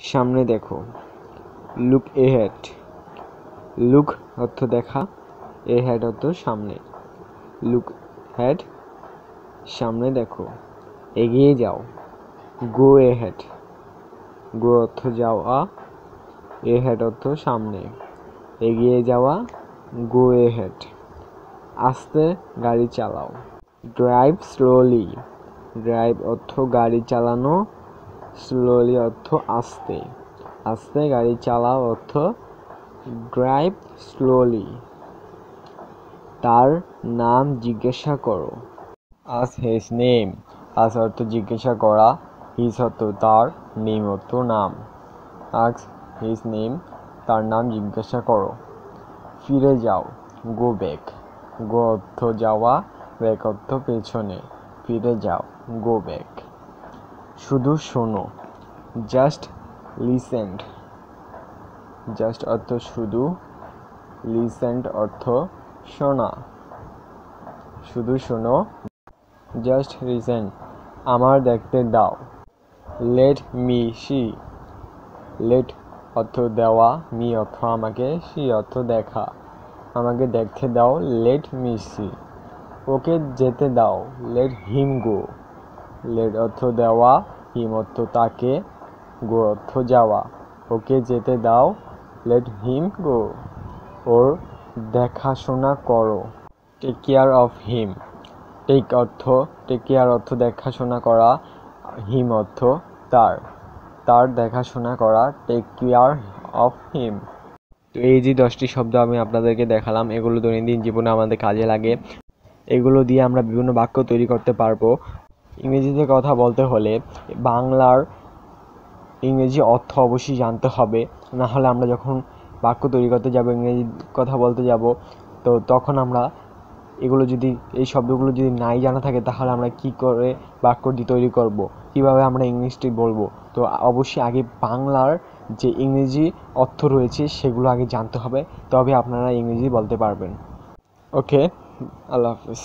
সামনে দেখো। Look ahead. Look অর্থ দেখা, এহেড অর্থ সামনে। লুক হেড সামনে দেখো। এগিয়ে যাও। গো এহেড। গো অর্থ যাওয়া, এহেড অর্থ সামনে। এগিয়ে যাওয়া, গো এহেড। আস্তে গাড়ি চালাও। Drive slowly. ড্রাইভ অর্থ গাড়ি চালানো, স্লোলি অর্থ আস্তে। আস্তে গাড়ি চালাও অর্থ ড্রাইভ স্লোলি। তার নাম জিজ্ঞাসা করো। Ask his name. আস্ক অর্থ জিজ্ঞাসা করা, হিজ অর্থ তার, নেম অর্থ নাম। আস্ক হিজ নেম, তার নাম জিজ্ঞাসা করো। ফিরে যাও। Go back. গো অর্থ যাওয়া, ব্যাক অর্থ পেছনে। ফিরে যাও, গো ব্যাক। শুধু শোনো। Just listened. জাস্ট অর্থ শুধু, লিসেন্ড অর্থ শোনা। শুধু শোনো, জাস্ট লিসেন। আমার দেখতে দাও। Let me C. লেট অর্থ দেওয়া, মি অর্থ আমাকে, সি অর্থ দেখা। আমাকে দেখতে দাও, লেট মি সি। ওকে যেতে দাও, লেট হিম গো। লেট অর্থ দেওয়া, হিম অর্থ তাকে, গো অর্থ যাওয়া। ওকে যেতে দাও, লেট হিম গো। ওর দেখাশোনা করো। Take care of him. Take care অর্থ দেখাশোনা করা, হিম অর্থ তার। তার দেখাশোনা করা, টেক কেয়ার অফ হিম। তো এই যে 10টি শব্দ আমি আপনাদেরকে দেখালাম, এগুলো দৈনন্দিন জীবনে আমাদের কাজে লাগে। এগুলো দিয়ে আমরা বিভিন্ন বাক্য তৈরি করতে পারবো। ইংরেজিতে কথা বলতে হলে বাংলার ইংরেজি অর্থ অবশ্যই জানতে হবে, না হলে আমরা যখন বাক্য তৈরি করতে যাব, ইংরেজি কথা বলতে যাব, তো তখন আমরা এই শব্দগুলো যদি নাই জানা থাকে, তাহলে আমরা কি করে বাক্যটি তৈরি করব, কিভাবে আমরা ইংলিশটি বলবো। তো অবশ্যই আগে বাংলার যে ইংরেজি অর্থ রয়েছে সেগুলো আগে জানতে হবে, তবে আপনারা ইংরেজি বলতে পারবেন। ওকে, আল্লাহ হাফিজ।